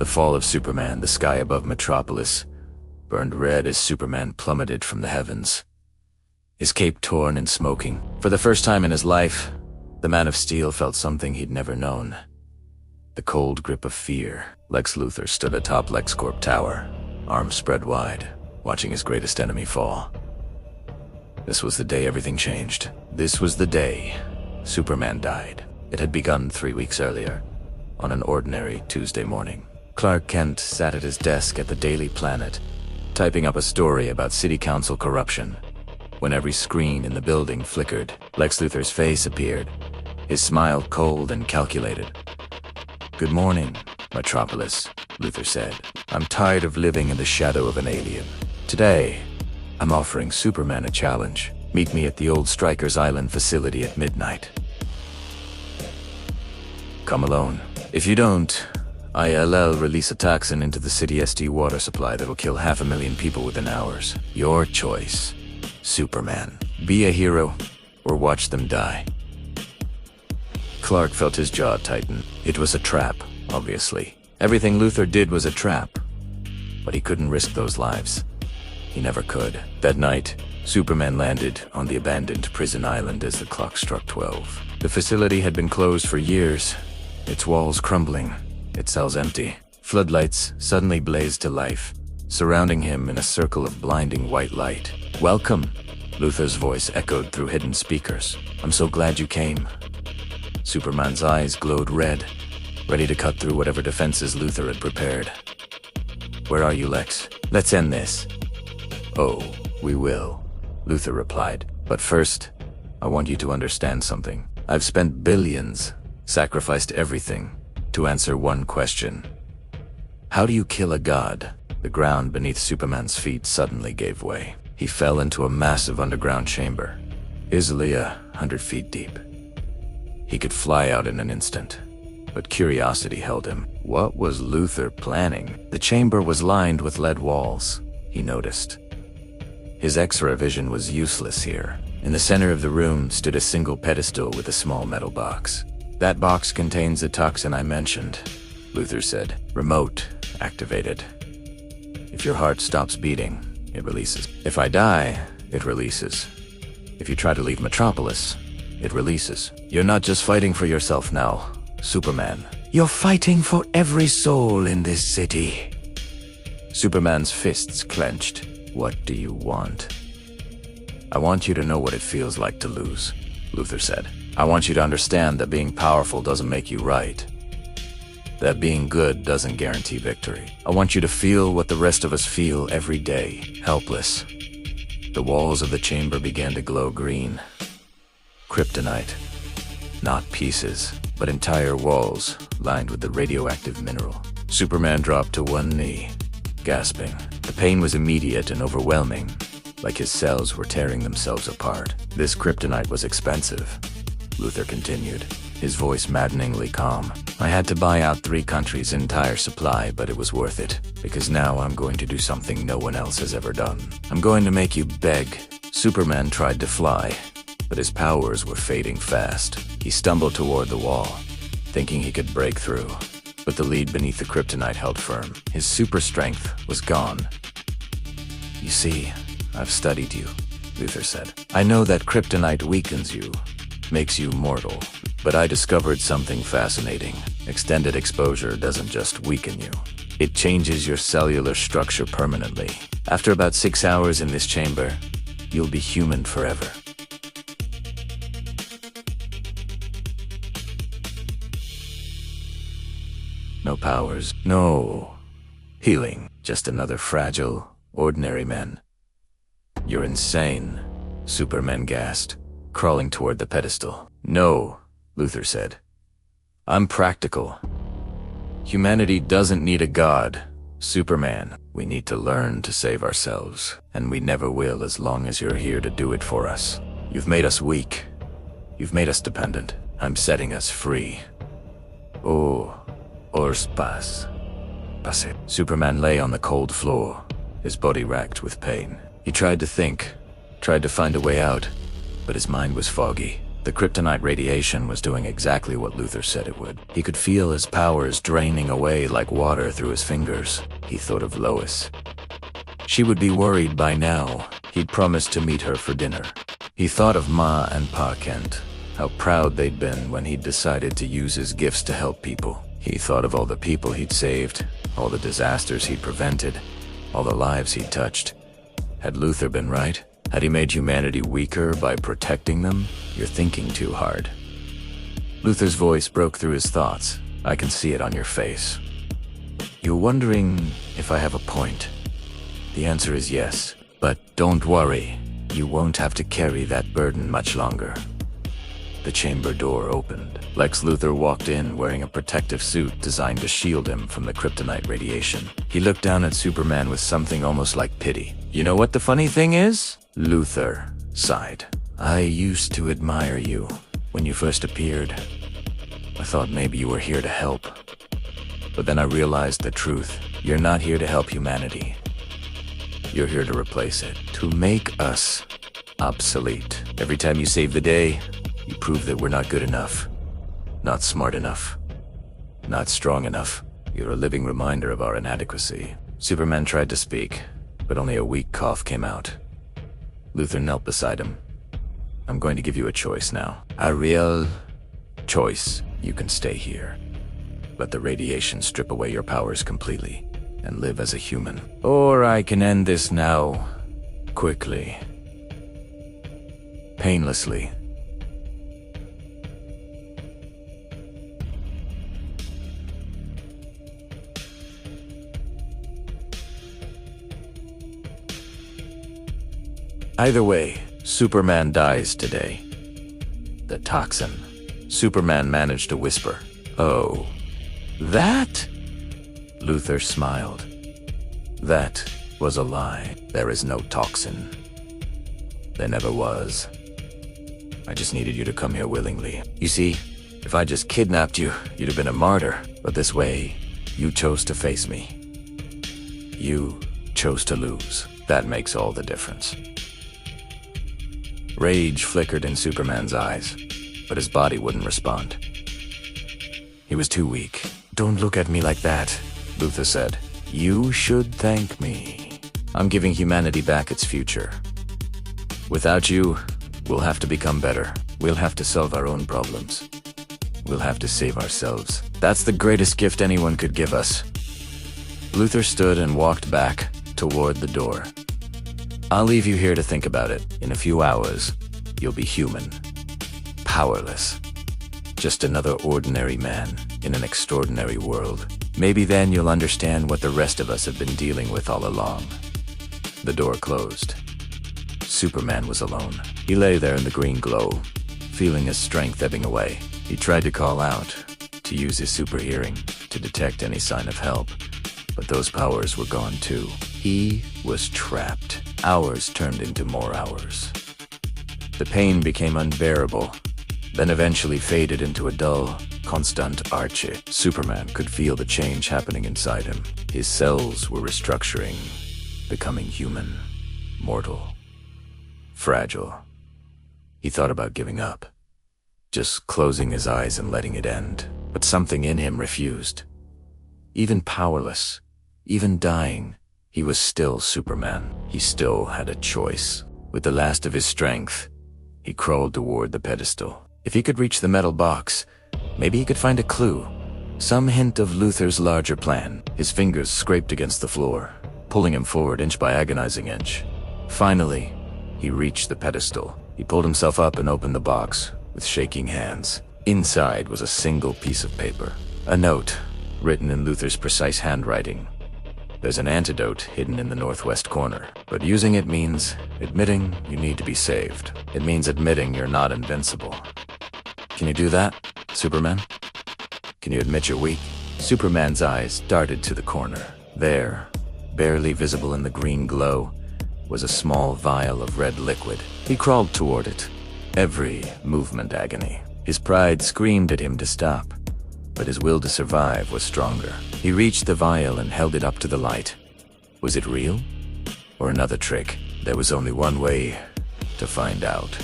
The fall of Superman, the sky above Metropolis, burned red as Superman plummeted from the heavens. His cape torn and smoking. For the first time in his life, the Man of Steel felt something he'd never known. The cold grip of fear. Lex Luthor stood atop LexCorp Tower, arms spread wide, watching his greatest enemy fall. This was the day everything changed. This was the day Superman died. It had begun 3 weeks earlier, on an ordinary Tuesday morning. Clark Kent sat at his desk at the Daily Planet, typing up a story about city council corruption. When every screen in the building flickered, Lex Luthor's face appeared, his smile cold and calculated. "Good morning, Metropolis," Luthor said. "I'm tired of living in the shadow of an alien. Today, I'm offering Superman a challenge. Meet me at the old Strikers Island facility at midnight. Come alone. If you don't, ILL release a toxin into the city SD water supply that'll kill 500,000 people within hours. Your choice, Superman. Be a hero, or watch them die." Clark felt his jaw tighten. It was a trap, obviously. Everything Luthor did was a trap. But he couldn't risk those lives. He never could. That night, Superman landed on the abandoned prison island as the clock struck 12. The facility had been closed for years, its walls crumbling, its cells empty. Floodlights suddenly blazed to life, surrounding him in a circle of blinding white light. "Welcome," Luthor's voice echoed through hidden speakers. "I'm so glad you came." Superman's eyes glowed red, ready to cut through whatever defenses Luthor had prepared. "Where are you, Lex? Let's end this." "Oh, we will," Luthor replied. "But first, I want you to understand something. I've spent billions, sacrificed everything, to answer one question. How do you kill a god?" The ground beneath Superman's feet suddenly gave way. He fell into a massive underground chamber, easily 100 feet deep. He could fly out in an instant, but curiosity held him. What was Luthor planning? The chamber was lined with lead walls, he noticed. His X-ray vision was useless here. In the center of the room stood a single pedestal with a small metal box. "That box contains the toxin I mentioned," Luthor said. "Remote activated. If your heart stops beating, it releases. If I die, it releases. If you try to leave Metropolis, it releases. You're not just fighting for yourself now, Superman. You're fighting for every soul in this city." Superman's fists clenched. "What do you want?" "I want you to know what it feels like to lose," Luthor said. "I want you to understand that being powerful doesn't make you right. That being good doesn't guarantee victory. I want you to feel what the rest of us feel every day, helpless." The walls of the chamber began to glow green. Kryptonite. Not pieces, but entire walls lined with the radioactive mineral. Superman dropped to one knee, gasping. The pain was immediate and overwhelming, like his cells were tearing themselves apart. "This kryptonite was expensive," Luthor continued, his voice maddeningly calm. "I had to buy out 3 countries' entire supply, but it was worth it, because now I'm going to do something no one else has ever done. I'm going to make you beg." Superman tried to fly, but his powers were fading fast. He stumbled toward the wall, thinking he could break through, but the lead beneath the kryptonite held firm. His super strength was gone. "You see, I've studied you," Luthor said. "I know that kryptonite weakens you, makes you mortal, but I discovered something fascinating. Extended exposure doesn't just weaken you. It changes your cellular structure permanently. After about 6 hours in this chamber, you'll be human forever." No powers, no healing, just another fragile, ordinary man. "You're insane," Superman gasped, crawling toward the pedestal. "No," Luthor said. "I'm practical. Humanity doesn't need a god, Superman. We need to learn to save ourselves, and we never will as long as you're here to do it for us. You've made us weak. You've made us dependent. I'm setting us free. Oh, Ors paz. Pase." Superman lay on the cold floor, his body racked with pain. He tried to think, tried to find a way out, but his mind was foggy. The kryptonite radiation was doing exactly what Luthor said it would. He could feel his powers draining away like water through his fingers. He thought of Lois. She would be worried by now. He'd promised to meet her for dinner. He thought of Ma and Pa Kent, how proud they'd been when he'd decided to use his gifts to help people. He thought of all the people he'd saved, all the disasters he'd prevented, all the lives he'd touched. Had Luthor been right? Had he made humanity weaker by protecting them? You're thinking too hard. Luthor's voice broke through his thoughts. I can see it on your face. You're wondering if I have a point. The answer is yes, but don't worry. You won't have to carry that burden much longer. The chamber door opened. Lex Luthor walked in wearing a protective suit designed to shield him from the kryptonite radiation. He looked down at Superman with something almost like pity. You know what the funny thing is? Luthor sighed. I used to admire you when you first appeared. I thought maybe you were here to help. But then I realized the truth. You're not here to help humanity. You're here to replace it, to make us obsolete. Every time you save the day, you prove that we're not good enough, not smart enough, not strong enough. You're a living reminder of our inadequacy. Superman tried to speak, but only a weak cough came out. Luthor knelt beside him. I'm going to give you a choice now. A real choice. You can stay here. Let the radiation strip away your powers completely and live as a human. Or I can end this now, quickly, painlessly. Either way, Superman dies today. The toxin. Superman managed to whisper, "Oh, that?" Luthor smiled. That was a lie. There is no toxin. There never was. I just needed you to come here willingly. You see, if I just kidnapped you, you'd have been a martyr. But this way, you chose to face me. You chose to lose. That makes all the difference. Rage flickered in Superman's eyes, but his body wouldn't respond. He was too weak. Don't look at me like that, Luthor said. You should thank me. I'm giving humanity back its future. Without you, we'll have to become better. We'll have to solve our own problems. We'll have to save ourselves. That's the greatest gift anyone could give us. Luthor stood and walked back toward the door. I'll leave you here to think about it. In a few hours, you'll be human. Powerless. Just another ordinary man in an extraordinary world. Maybe then you'll understand what the rest of us have been dealing with all along. The door closed. Superman was alone. He lay there in the green glow, feeling his strength ebbing away. He tried to call out, to use his super hearing, to detect any sign of help, but those powers were gone too. He was trapped. Hours turned into more hours. The pain became unbearable, then eventually faded into a dull, constant arche. Superman could feel the change happening inside him. His cells were restructuring, becoming human, mortal, fragile. He thought about giving up, just closing his eyes and letting it end. But something in him refused. Even powerless, even dying, he was still Superman. He still had a choice. With the last of his strength, he crawled toward the pedestal. If he could reach the metal box, maybe he could find a clue. Some hint of Luthor's larger plan. His fingers scraped against the floor, pulling him forward inch by agonizing inch. Finally, he reached the pedestal. He pulled himself up and opened the box with shaking hands. Inside was a single piece of paper. A note, written in Luthor's precise handwriting. There's an antidote hidden in the northwest corner, but using it means admitting you need to be saved. It means admitting you're not invincible. Can you do that, Superman? Can you admit you're weak? Superman's eyes darted to the corner. There, barely visible in the green glow, was a small vial of red liquid. He crawled toward it, every movement agony. His pride screamed at him to stop, but his will to survive was stronger. He reached the vial and held it up to the light. Was it real? Or another trick? There was only one way to find out.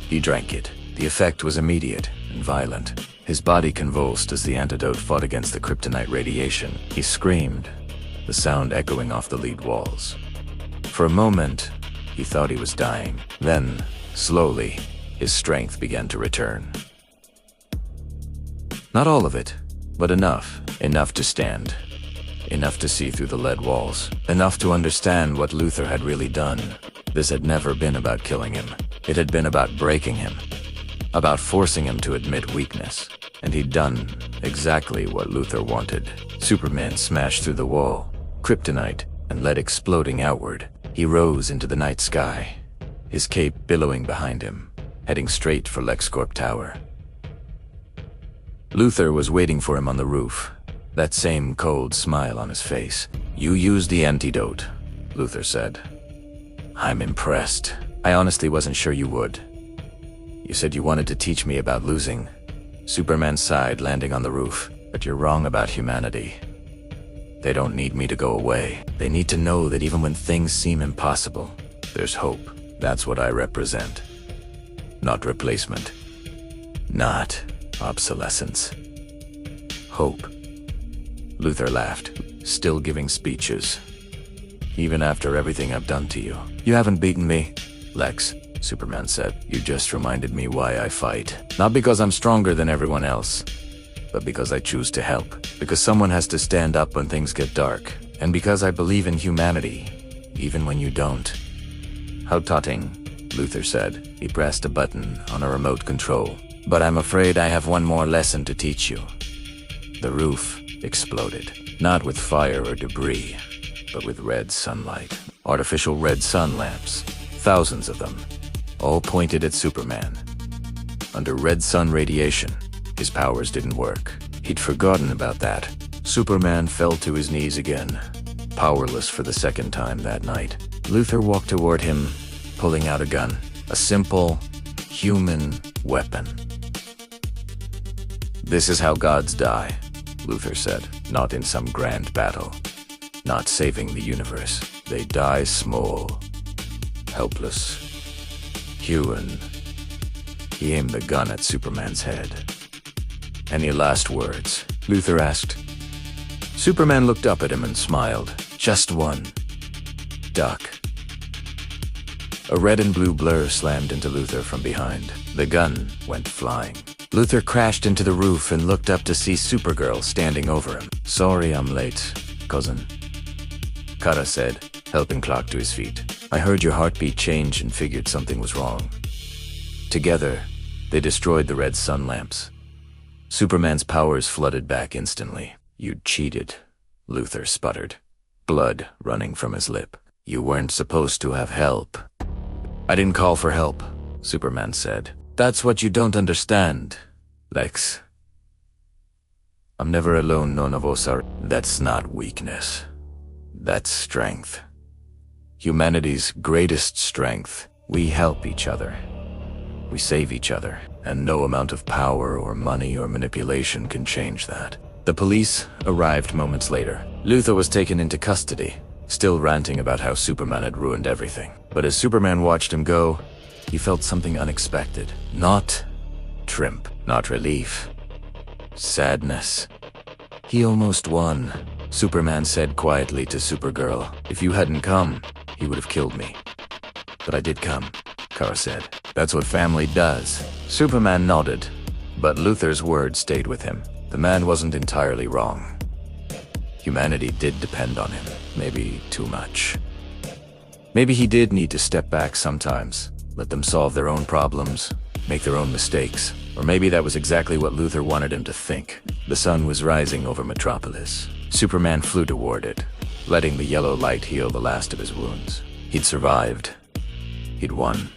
He drank it. The effect was immediate and violent. His body convulsed as the antidote fought against the kryptonite radiation. He screamed, the sound echoing off the lead walls. For a moment, he thought he was dying. Then, slowly, his strength began to return. Not all of it, but enough. Enough to stand. Enough to see through the lead walls. Enough to understand what Luthor had really done. This had never been about killing him. It had been about breaking him. About forcing him to admit weakness. And he'd done exactly what Luthor wanted. Superman smashed through the wall, Kryptonite, and lead exploding outward. He rose into the night sky, his cape billowing behind him, heading straight for LexCorp Tower. Luthor was waiting for him on the roof, that same cold smile on his face. "You used the antidote," Luthor said. "I'm impressed. I honestly wasn't sure you would. You said you wanted to teach me about losing." Superman sighed, landing on the roof. "But you're wrong about humanity. They don't need me to go away. They need to know that even when things seem impossible, there's hope. That's what I represent. Not replacement. Not obsolescence. Hope." Luthor laughed, still giving speeches. "Even after everything I've done to you. You haven't beaten me, Lex," Superman said. "You just reminded me why I fight. Not because I'm stronger than everyone else, but because I choose to help. Because someone has to stand up when things get dark. And because I believe in humanity, even when you don't." "How touching," Luthor said. He pressed a button on a remote control. "But I'm afraid I have one more lesson to teach you." The roof exploded. Not with fire or debris, but with red sunlight. Artificial red sun lamps. Thousands of them. All pointed at Superman. Under red sun radiation, his powers didn't work. He'd forgotten about that. Superman fell to his knees again, powerless for the second time that night. Luthor walked toward him, pulling out a gun. A simple, human weapon. "This is how gods die," Luthor said. "Not in some grand battle. Not saving the universe. They die small, helpless, human." He aimed the gun at Superman's head. "Any last words?" Luthor asked. Superman looked up at him and smiled. "Just one. Duck." A red and blue blur slammed into Luthor from behind. The gun went flying. Luthor crashed into the roof and looked up to see Supergirl standing over him. "Sorry I'm late, cousin," Kara said, helping Clark to his feet. "I heard your heartbeat change and figured something was wrong." Together, they destroyed the red sun lamps. Superman's powers flooded back instantly. "You cheated," Luthor sputtered, blood running from his lip. "You weren't supposed to have help." "I didn't call for help," Superman said. "That's what you don't understand, Lex. I'm never alone, none of us are." "That's not weakness. That's strength. Humanity's greatest strength. We help each other. We save each other, and no amount of power or money or manipulation can change that." The police arrived moments later. Luthor was taken into custody, still ranting about how Superman had ruined everything. But as Superman watched him go, he felt something unexpected. Not triumph, not relief. Sadness. He almost won, Superman said quietly to Supergirl. "If you hadn't come, he would have killed me. But I did come," Kara said. "That's what family does." Superman nodded, but Luthor's words stayed with him. The man wasn't entirely wrong. Humanity did depend on him, maybe too much. Maybe he did need to step back sometimes, let them solve their own problems, make their own mistakes. Or maybe that was exactly what Luthor wanted him to think. The sun was rising over Metropolis. Superman flew toward it, letting the yellow light heal the last of his wounds. He'd survived. He'd won.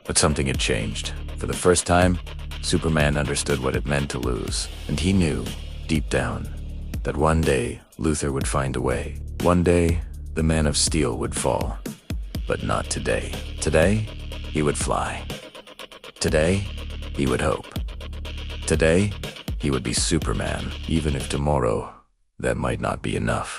But something had changed. For the first time, Superman understood what it meant to lose. And he knew, deep down, that one day Luthor would find a way. One day, the Man of Steel would fall. But not today. Today, he would fly. Today, he would hope. Today, he would be Superman, even if tomorrow, that might not be enough.